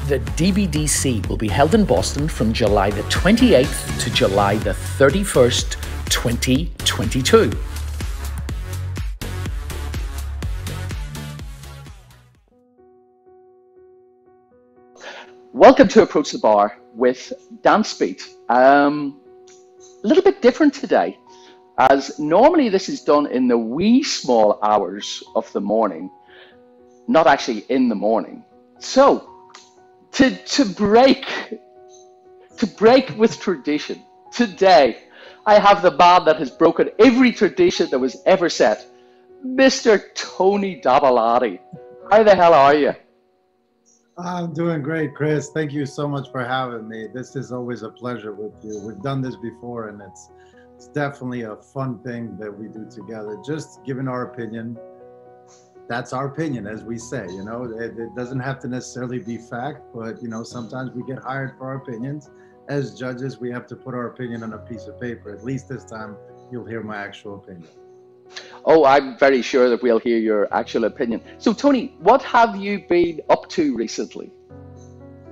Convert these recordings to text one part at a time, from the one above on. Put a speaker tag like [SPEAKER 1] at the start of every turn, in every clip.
[SPEAKER 1] The DBDC will be held in Boston from July the 28th to July the 31st, 2022. Welcome to Approach the Bar with Dance Beat. A little bit different today, as normally this is done in the wee small hours of the morning, not actually in the morning. So, to break with tradition, today I have the man that has broken every tradition that was ever set, Mr. Tony Dovolani. How the hell are you?
[SPEAKER 2] I'm doing great, Chris. Thank you so much for having me. This is always a pleasure with you. We've done this before, and it's definitely a fun thing that we do together. Just giving our opinion. That's our opinion, as we say. You know, it doesn't have to necessarily be fact, but you know, sometimes we get hired for our opinions. As judges, we have to put our opinion on a piece of paper. At least this time, you'll hear my actual opinion.
[SPEAKER 1] Oh, I'm very sure that we'll hear your actual opinion. So, Tony, what have you been up to recently?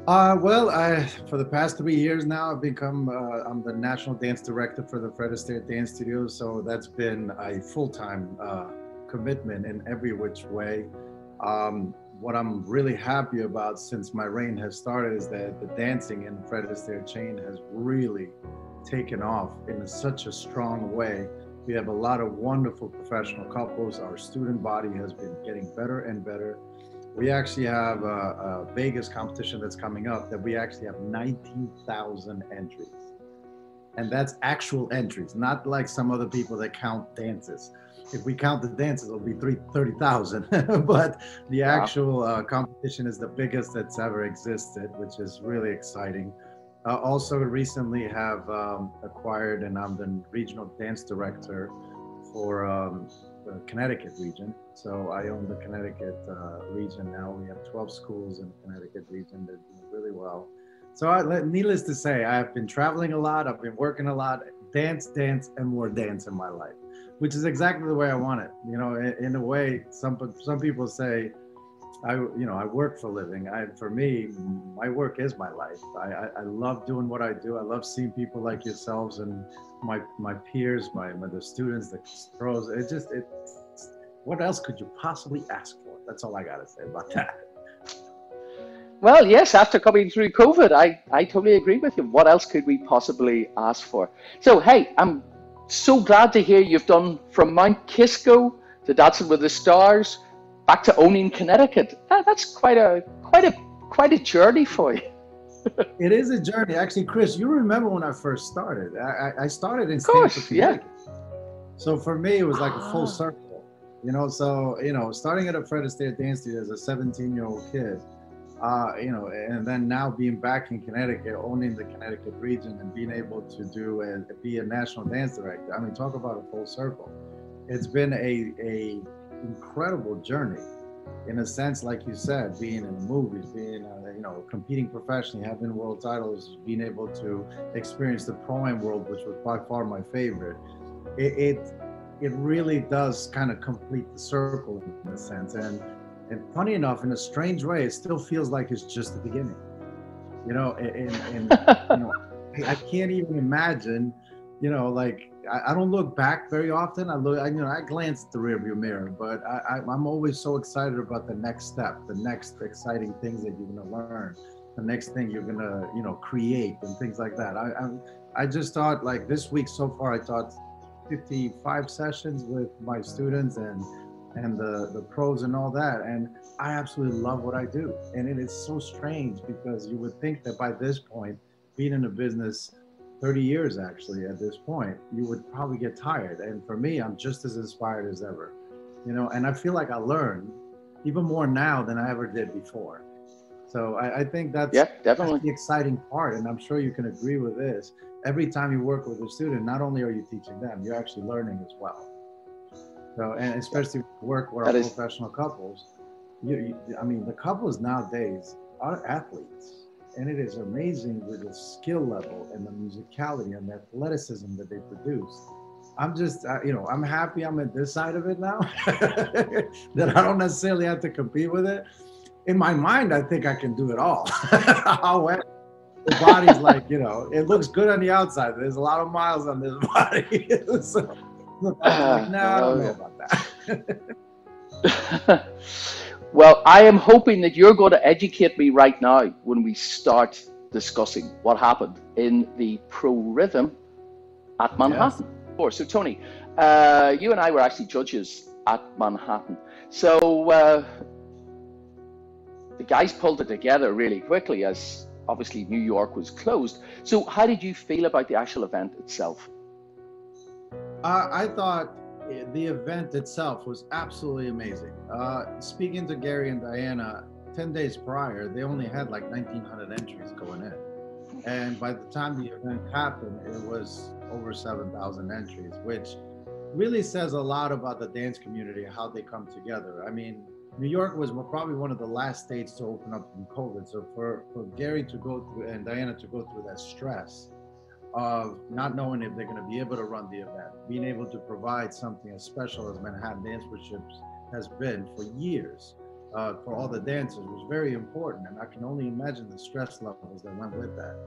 [SPEAKER 2] For the past 3 years now, I've become, I'm the National Dance Director for the Fred Astaire Dance Studio. So that's been a full-time commitment in every which way. What I'm really happy about since my reign has started is that the dancing in the Fred Astaire chain has really taken off in such a strong way. We have a lot of wonderful professional couples. Our student body has been getting better and better. We actually have a Vegas competition that's coming up that we actually have 19,000 entries. And that's actual entries, not like some other people that count dances. If we count the dances, it'll be 30,000. But the actual competition is the biggest that's ever existed, which is really exciting. Also recently have acquired, and I'm the regional dance director for the Connecticut region. So I own the Connecticut region now. We have 12 schools in the Connecticut region that do really well. So needless to say, I've been traveling a lot. I've been working a lot. Dance, and more dance in my life, which is exactly the way I want it. You know, in a way, some people say, I work for a living. For me, my work is my life. I love doing what I do. I love seeing people like yourselves and my peers, the students, the pros. What else could you possibly ask for? That's all I gotta say about that.
[SPEAKER 1] Well, yes, after coming through COVID, I totally agree with you. What else could we possibly ask for? So, hey, I'm so glad to hear you've done from Mount Kisco to Dancing with the Stars, back to owning Connecticut. That's quite a journey for you.
[SPEAKER 2] It is a journey. Actually, Chris, you remember when I first started. I started in Stamford, Connecticut. Yeah. So for me, it was like a full circle. You know, so, starting at a Fred Astaire Dance Studio as a 17-year-old kid, and then now being back in Connecticut, owning the Connecticut region and being able to be a national dance director. I mean, talk about a full circle. It's been a incredible journey, in a sense, like you said, being in movies, being competing professionally, having world titles, being able to experience the pro-am world, which was by far my favorite. It really does kind of complete the circle in a sense, and funny enough, in a strange way, it still feels like it's just the beginning. I can't even imagine, I don't look back very often. I glance at the rearview mirror, but I'm always so excited about the next step, the next exciting things that you're gonna learn, the next thing you're gonna, create and things like that. I just thought, like, this week so far, I taught 55 sessions with my students and the pros and all that, and I absolutely love what I do. And it is so strange because you would think that by this point, being in a business 30 years actually at this point, you would probably get tired. And for me, I'm just as inspired as ever, and I feel like I learn even more now than I ever did before. So I think that's definitely the exciting part, and I'm sure you can agree with this. Every time you work with a student, not only are you teaching them, you're actually learning as well. So, and especially work with our professional couples, the couples nowadays are athletes, and it is amazing with the skill level and the musicality and the athleticism that they produce. I'm just, I'm happy I'm at this side of it now, that I don't necessarily have to compete with it. in my mind, I think I can do it all. However, the body's like, you know, it looks good on the outside. There's a lot of miles on this body. So the body's like, no, I don't know about
[SPEAKER 1] that. Well, I am hoping that you're going to educate me right now when we start discussing what happened in the Pro Rhythm at Manhattan. Yes. So, Tony, you and I were actually judges at Manhattan. So the guys pulled it together really quickly, as obviously New York was closed. So how did you feel about the actual event itself?
[SPEAKER 2] I thought the event itself was absolutely amazing. Speaking to Gary and Diana, 10 days prior, they only had like 1,900 entries going in. And by the time the event happened, it was over 7,000 entries, which really says a lot about the dance community, how they come together. I mean, New York was probably one of the last states to open up from COVID. So for Gary to go through and Diana to go through that stress of not knowing if they're going to be able to run the event, being able to provide something as special as Manhattan Dance Workshops has been for years for all the dancers was very important. And I can only imagine the stress levels that went with that.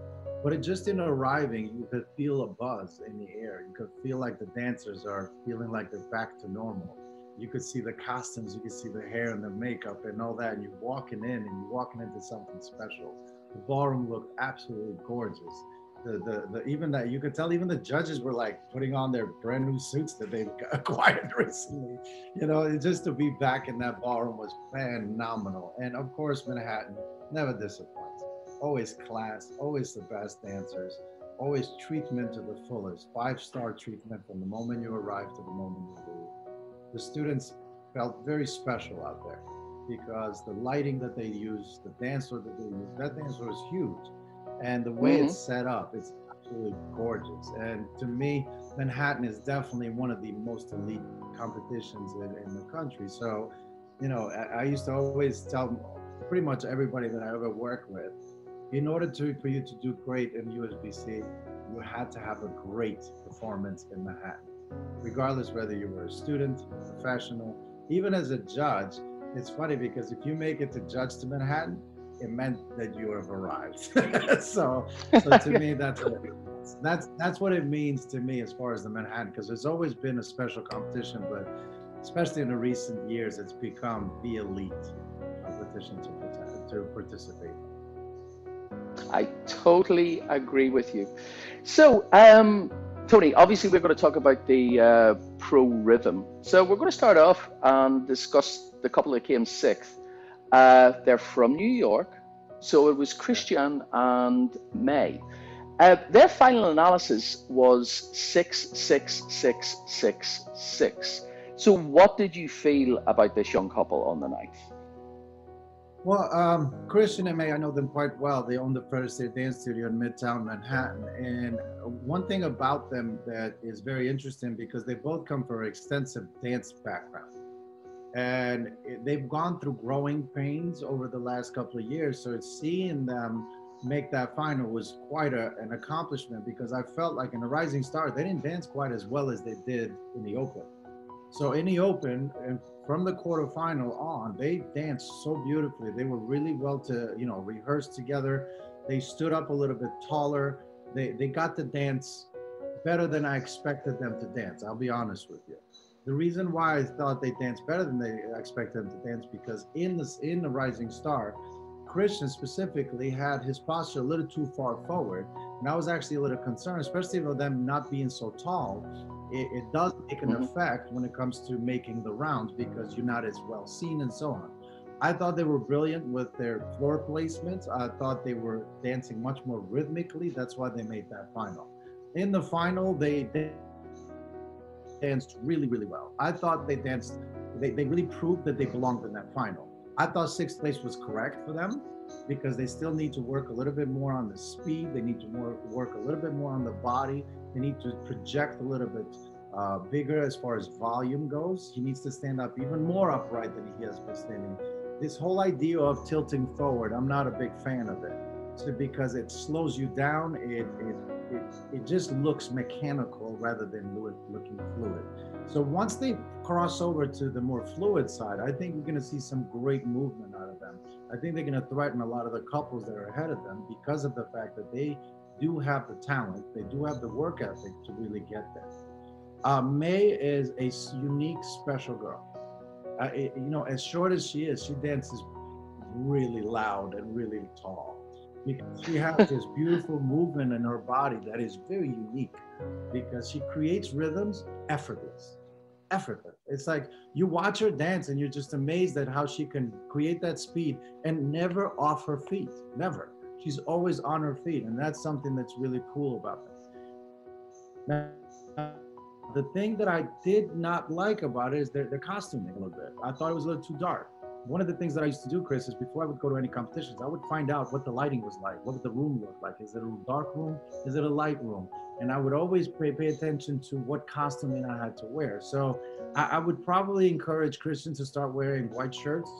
[SPEAKER 2] But it just in arriving, you could feel a buzz in the air. You could feel like the dancers are feeling like they're back to normal. You could see the costumes, you could see the hair and the makeup and all that. And you're walking in and you're walking into something special. The ballroom looked absolutely gorgeous. Even that you could tell even the judges were like putting on their brand new suits that they've acquired recently. You know, just to be back in that ballroom was phenomenal. And of course, Manhattan never disappoints. Always class, always the best dancers, always treatment to the fullest. 5-star treatment from the moment you arrive to the moment you leave. The students felt very special out there because the lighting that they used, the dance floor that they used, that dance floor is huge. And the way it's set up, it's absolutely gorgeous. And to me, Manhattan is definitely one of the most elite competitions in the country. So, you know, I used to always tell pretty much everybody that I ever worked with, in order for you to do great in USBC, you had to have a great performance in Manhattan. Regardless whether you were a student, a professional, even as a judge. It's funny because if you make it to judge to Manhattan, it meant that you have arrived. so to me, that's what it means to me as far as the Manhattan, because there's always been a special competition, but especially in the recent years, it's become the elite competition to participate.
[SPEAKER 1] I totally agree with you. So, Tony, obviously we're going to talk about the Pro Rhythm. So we're going to start off and discuss the couple that came sixth. They're from New York, so it was Kristian and May. Their final analysis was 6-6-6-6-6. So what did you feel about this young couple on the night?
[SPEAKER 2] Well, Kristian and May, I know them quite well. They own the Fred Astaire Dance Studio in Midtown Manhattan. And one thing about them that is very interesting, because they both come from an extensive dance background. And they've gone through growing pains over the last couple of years. So seeing them make that final was quite an accomplishment, because I felt like in the Rising Star, they didn't dance quite as well as they did in the Open. So in the Open, and from the quarterfinal on, they danced so beautifully. They were really well rehearsed together. They stood up a little bit taller. They got to dance better than I expected them to dance. I'll be honest with you. The reason why I thought they danced better than they expected them to dance, because in the Rising Star, Kristian specifically had his posture a little too far forward. And I was actually a little concerned, especially with them not being so tall. It does make an effect when it comes to making the rounds, because you're not as well seen and so on. I thought they were brilliant with their floor placements. I thought they were dancing much more rhythmically. That's why they made that final. In the final, they danced really, really well. I thought they really proved that they belonged in that final. I thought sixth place was correct for them, because they still need to work a little bit more on the speed. They need to work a little bit more on the body. They need to project a little bit bigger as far as volume goes. He needs to stand up even more upright than he has been standing. This whole idea of tilting forward, I'm not a big fan of it. So because it slows you down, it it just looks mechanical rather than looking fluid. So once they cross over to the more fluid side, I think we're going to see some great movement out of them. I think they're going to threaten a lot of the couples that are ahead of them because of the fact that they do have the talent, they do have the work ethic to really get there. May is a unique, special girl. You know, as short as she is, she dances really loud and really tall. Because she has this beautiful movement in her body that is very unique, because she creates rhythms effortless. It's like you watch her dance and you're just amazed at how she can create that speed and never off her feet, never. She's always on her feet, and that's something that's really cool about her. Now, the thing that I did not like about it is their costuming a little bit. I thought it was a little too dark. One of the things that I used to do, Chris, is before I would go to any competitions, I would find out what the lighting was like. What would the room look like? Is it a dark room? Is it a light room? And I would always pay attention to what costuming I had to wear. So I would probably encourage Kristian to start wearing white shirts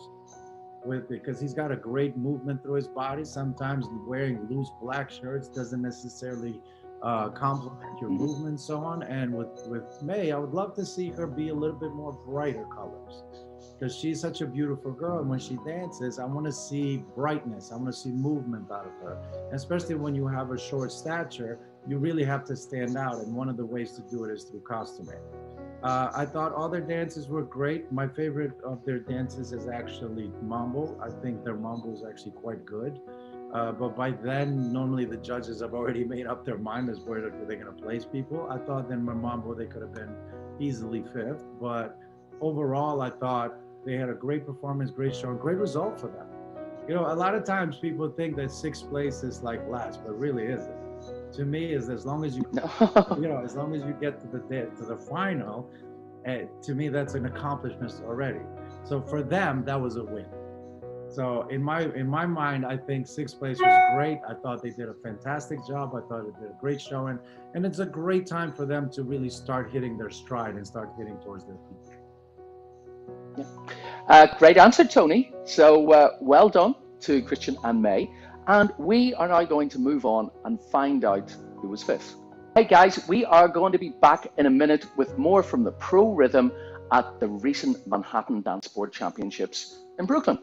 [SPEAKER 2] because he's got a great movement through his body. Sometimes wearing loose black shirts doesn't necessarily complement your movement and so on. And with May, I would love to see her be a little bit more brighter colors, because she's such a beautiful girl, and when she dances, I want to see brightness. I want to see movement out of her. And especially when you have a short stature, you really have to stand out, and one of the ways to do it is through costuming. I thought all their dances were great. My favorite of their dances is actually mambo. I think their mambo is actually quite good. But by then, normally the judges have already made up their mind as where they're going to place people. I thought in mambo they could have been easily fifth, but overall, I thought they had a great performance, great show, and great result for them. You know, a lot of times people think that sixth place is like last, but really isn't. To me, is as long as you, you know, as long as you get to the final, to me that's an accomplishment already. So for them, that was a win. So in my mind, I think sixth place was great. I thought they did a fantastic job. I thought they did a great showing, and it's a great time for them to really start hitting their stride and start getting towards their peak.
[SPEAKER 1] Yeah. Great answer, Tony. So well done to Kristian and May. And we are now going to move on and find out who was fifth. Hey guys, we are going to be back in a minute with more from the Pro Rhythm at the recent Manhattan Dance Board Championships in Brooklyn.